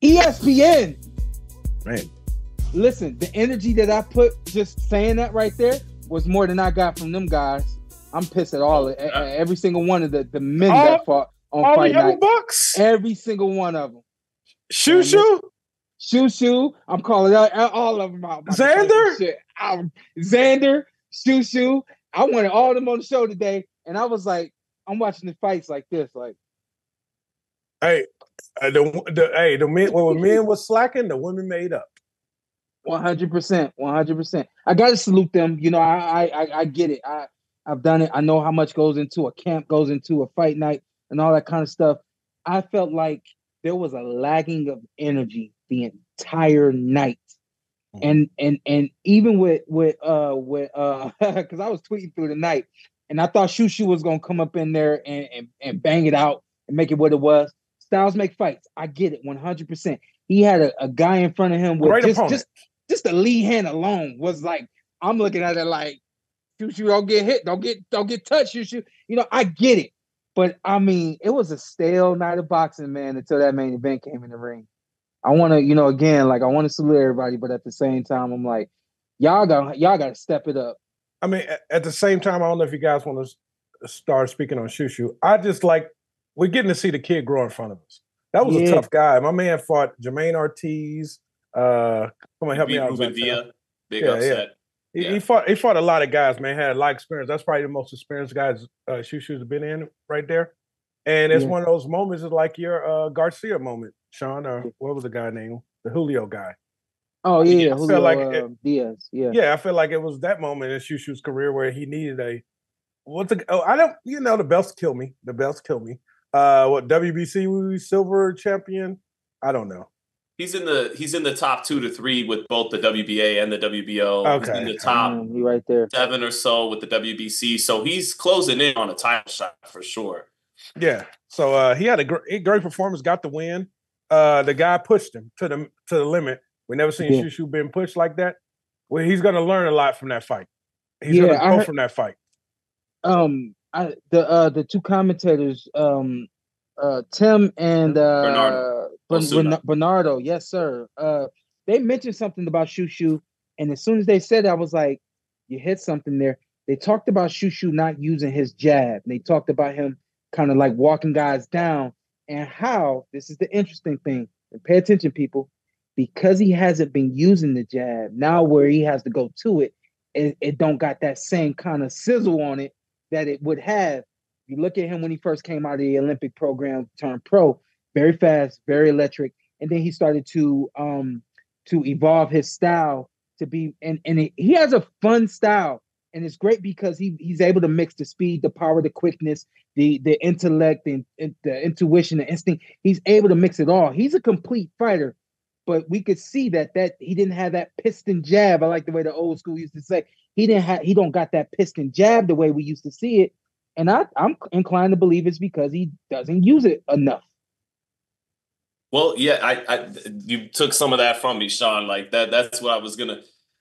ESPN. Man. Listen, the energy that I put just saying that right there was more than I got from them guys. I'm pissed at every single one of the men that fought on fight night. Bucks. Every single one of them. Shu Shu. Shu Shu. I'm calling out all of them out. Xander. Xander. Shu Shu. I wanted all of them on the show today, and I was like, I'm watching the fights like this, like. Hey, the men when men was slacking, the women made up. 100%, 100%. I gotta salute them. You know, I get it. I've done it. I know how much goes into a camp, goes into a fight night, and all that kind of stuff. I felt like there was a lagging of energy the entire night, and even with because I was tweeting through the night, and I thought Shu Shu was gonna come up in there and bang it out and make it what it was. Styles make fights. I get it 100%. He had a guy in front of him with just the lead hand alone was like, I'm looking at it like, Shu Shu, don't get hit, don't get touched, Shu Shu. You know, I get it. But I mean, it was a stale night of boxing, man, until that main event came in the ring. I want to, again, like I want to salute everybody, but at the same time, I'm like, y'all got to step it up. I mean, at the same time, I don't know if you guys want to start speaking on Shu Shu. I just like, we're getting to see the kid grow in front of us. That was a tough guy. My man fought Jermaine Ortiz. Come on, help me out. Big upset. Yeah. He fought a lot of guys, man. Had a lot of experience. That's probably the most experienced guys Shu Shu's been in right there. And it's one of those moments. It's like your Garcia moment, Sean. Or what was the guy name? The Julio guy. Oh yeah, I feel like Diaz. Yeah. Yeah, I feel like it was that moment in Shu Shu's career where he needed the belts kill me. The belts kill me. What WBC silver champion? I don't know. He's in the top 2 to 3 with both the WBA and the WBO. Okay. He's in the top he right there. 7 or so with the WBC. So he's closing in on a title shot for sure. Yeah. So he had a great performance, got the win. The guy pushed him to the limit. We never seen Shu Shu being pushed like that. Well, he's going to learn a lot from that fight. He's going to grow from that fight. The two commentators, Tim and Bernardo, yes, sir. They mentioned something about Shu Shu, and as soon as they said it, I was like, you hit something there. They talked about Shu Shu not using his jab. They talked about him kind of like walking guys down, and how, this is the interesting thing, and pay attention, people, because he hasn't been using the jab, now where he has to go to it, it don't got that same kind of sizzle on it that it would have. You look at him when he first came out of the Olympic program, turned pro, very fast, very electric, and then he started to evolve his style to be, he has a fun style, and it's great because he's able to mix the speed, the power, the quickness, the intellect, the intuition, the instinct. He's able to mix it all. He's a complete fighter, but we could see that he didn't have that piston jab. I like the way the old school used to say. He don't got that piston jab the way we used to see it. And I'm inclined to believe it's because he doesn't use it enough. Well, yeah, you took some of that from me, Sean. Like that's what I was gonna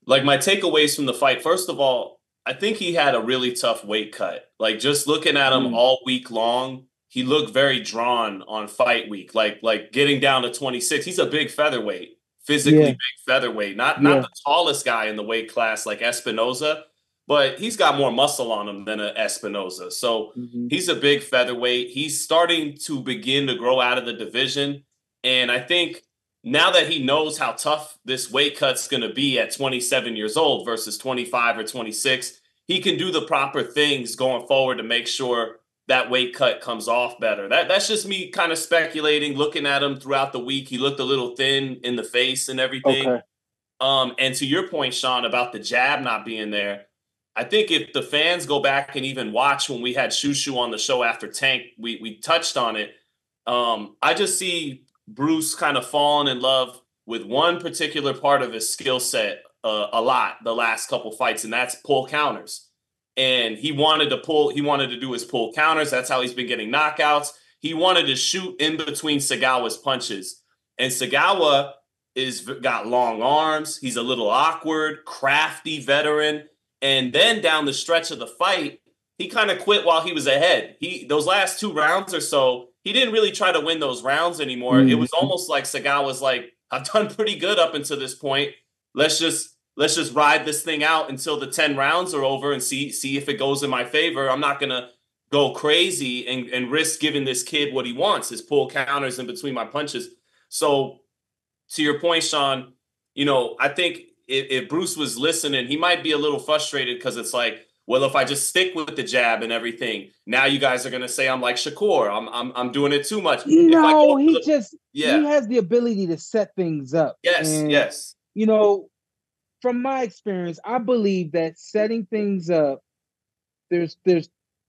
like. My takeaways from the fight. First of all, I think he had a really tough weight cut. Like just looking at him all week long, he looked very drawn on fight week. Like getting down to 26. He's a big featherweight, physically big featherweight. Not the tallest guy in the weight class like Espinoza, but he's got more muscle on him than an Espinoza. So he's a big featherweight. He's starting to begin to grow out of the division. And I think now that he knows how tough this weight cut's going to be at 27 years old versus 25 or 26, he can do the proper things going forward to make sure that weight cut comes off better. That's just me kind of speculating, looking at him throughout the week. He looked a little thin in the face and everything. Okay. And to your point, Sean, about the jab not being there, I think if the fans go back and even watch when we had Shu Shu on the show after Tank, we touched on it. I just see Bruce kind of falling in love with one particular part of his skill set a lot the last couple fights, and that's pull counters. And he wanted to do his pull counters. That's how he's been getting knockouts. He wanted to shoot in between Segawa's punches. And Segawa got long arms. He's a little awkward, crafty veteran. And then down the stretch of the fight, he kind of quit while he was ahead. Those last 2 rounds or so, he didn't really try to win those rounds anymore. It was almost like Segawa was like, I've done pretty good up until this point. Let's just ride this thing out until the 10 rounds are over and see if it goes in my favor. I'm not gonna go crazy and risk giving this kid what he wants, his pull counters in between my punches. So to your point, Sean, I think if Bruce was listening, he might be a little frustrated because it's like, well, if I just stick with the jab and everything, now you guys are gonna say I'm like Shakur. I'm doing it too much. No, he has the ability to set things up. Yes, yes. From my experience, I believe that setting things up, there's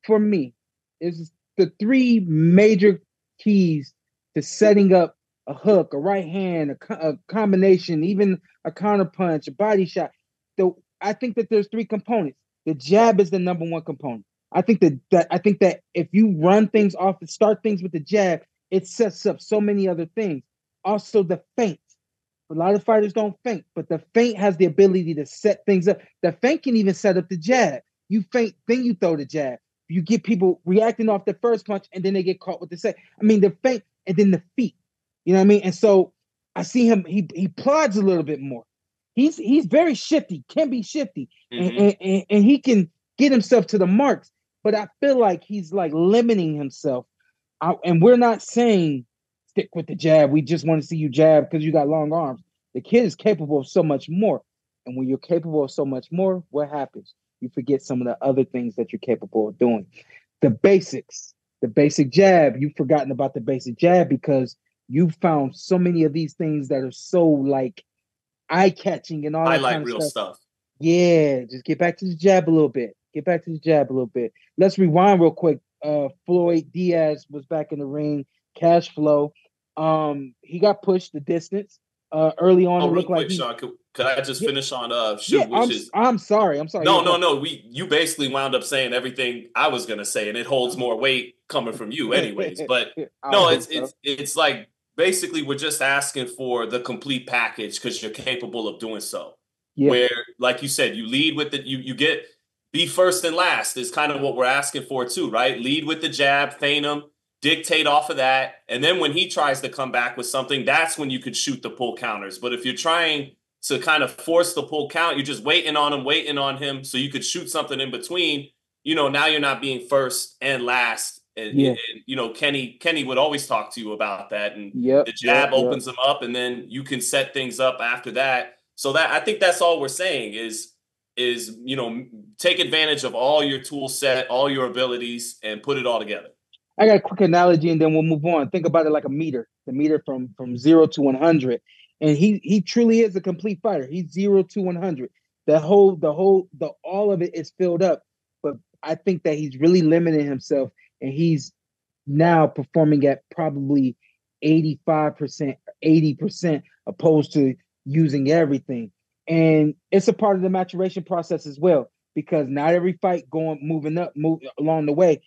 for me, is the 3 major keys to setting up a hook, a right hand, a combination, even a counter punch, a body shot. So I think that there's 3 components. The jab is the number 1 component. I think that if you run things off and start things with the jab, it sets up so many other things. Also, the feint. A lot of fighters don't feint, but the feint has the ability to set things up. The feint can even set up the jab. You feint, then you throw the jab. You get people reacting off the first punch, and then they get caught with the second. I mean, the feint and then the feet. You know what I mean? And so I see him. He plods a little bit more. He's very shifty, can be shifty, and he can get himself to the marks. But I feel like he's like limiting himself. And we're not saying stick with the jab. We just want to see you jab because you got long arms. The kid is capable of so much more. And when you're capable of so much more, what happens? You forget some of the other things that you're capable of doing. The basics, the basic jab, you've forgotten about the basic jab because you've found so many of these things that are so like eye-catching and all that kind of real stuff. Yeah, just get back to the jab a little bit. Let's rewind real quick. Floyd Diaz was back in the ring. Cash flow. He got pushed the distance early on. Real quick, Sean, could I just finish on Shu? Yeah, I'm sorry. No. You basically wound up saying everything I was gonna say, and it holds more weight coming from you, anyways. But no, it's like basically we're just asking for the complete package because you're capable of doing so. Yeah. Where, like you said, you lead with you get be first and last is kind of what we're asking for too, right? Lead with the jab, feint him, dictate off of that. And then when he tries to come back with something, that's when you could shoot the pull counters. But if you're trying to kind of force the pull count, you're just waiting on him so you could shoot something in between, now you're not being first and last. And Kenny would always talk to you about that. And the jab opens them up and then you can set things up after that. So that I think that's all we're saying is take advantage of all your tool set, all your abilities, and put it all together. I got a quick analogy, and then we'll move on. Think about it like a meter, the meter from 0 to 100, and he truly is a complete fighter. He's 0 to 100. All of it is filled up, but I think that he's really limiting himself, and he's now performing at probably 85%, 80%, opposed to using everything. And it's a part of the maturation process as well, because not every fight move along the way.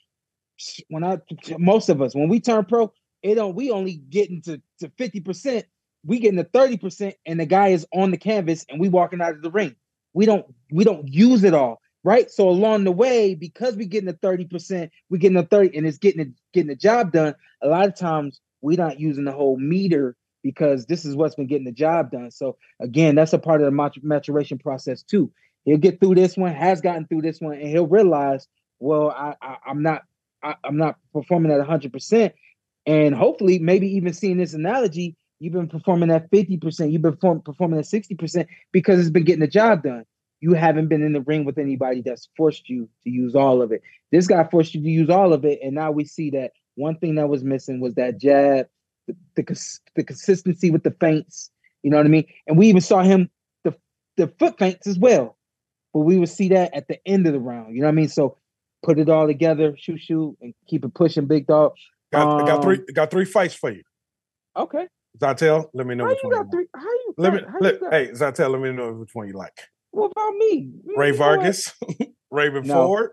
Most of us, when we turn pro, we only getting to 50%. We getting to 30%, and the guy is on the canvas, and we walking out of the ring. We don't use it all, right? So along the way, because we getting to 30%, we getting to 30, and it's getting the job done. A lot of times we're not using the whole meter because this is what's been getting the job done. So again, that's a part of the maturation process too. He'll get through this one, has gotten through this one, and he'll realize, well, I'm not performing at 100%. And hopefully, maybe even seeing this analogy, you've been performing at 50%, you've been performing at 60% because it's been getting the job done. You haven't been in the ring with anybody that's forced you to use all of it. This guy forced you to use all of it, and now we see that one thing that was missing was that jab, the consistency with the feints, you know what I mean? And we even saw him, the foot feints as well, but we would see that at the end of the round, you know what I mean? So put it all together, Shu Shu, and keep it pushing, big dog. Got three fights for you. Okay. Zittel, let me know which one you like. Hey, Zittel, let me know which one you like. What about me? Ray Vargas, Raven Ford,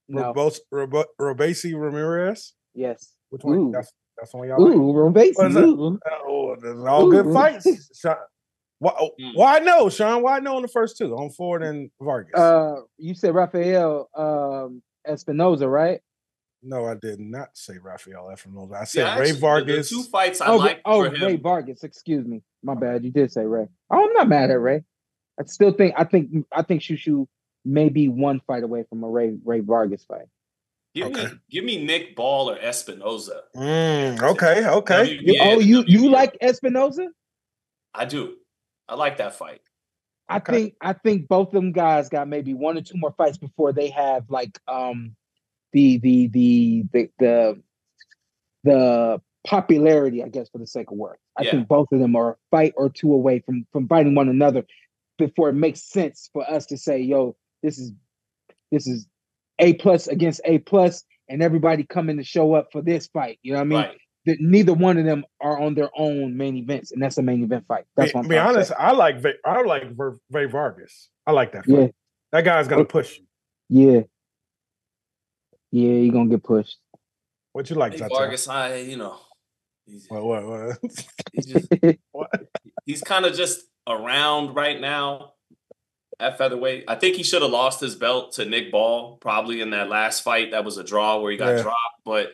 No. Robesi Ramirez. Yes. Which one? Ooh. That's one y'all like? Robesi. Oh, those are all good fights. Sean, why no, Sean? Why no on the first two, on Ford and Vargas? You said Rafael Espinoza, right? No, I did not say Rafael Espinoza. I said Ray Vargas. The two fights I like for him. Ray Vargas. Excuse me, my bad. You did say Ray. Oh, I'm not mad at Ray. I think Shu Shu may be one fight away from a Ray Vargas fight. Give me Nick Ball or Espinoza. Okay. You like Espinoza? I do. I like that fight. I think both of them guys got maybe one or two more fights before they have like the popularity, I guess, for the sake of work. I think both of them are a fight or two away from fighting one another before it makes sense for us to say, yo, this is A+ against A+, and everybody coming to show up for this fight. You know what I mean? Right. Neither one of them are on their own main events, and that's a main event fight. That's what I'm be honest. I like Ray Vargas. I like that fight. Yeah. That guy's gonna push you. Yeah, you're gonna get pushed. What you like, Ray Vargas? He's kind of just around right now at featherweight. I think he should have lost his belt to Nick Ball probably in that last fight. That was a draw where he got dropped, but.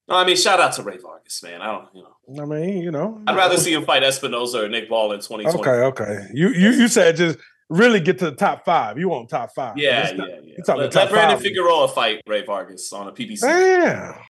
No, I mean, shout out to Ray Vargas, man. I'd rather see him fight Espinoza or Nick Ball in 2020. Okay. You said just really get to the top 5. You want top 5. Yeah. Let Brandon Figueroa fight Ray Vargas on a PBC. Damn.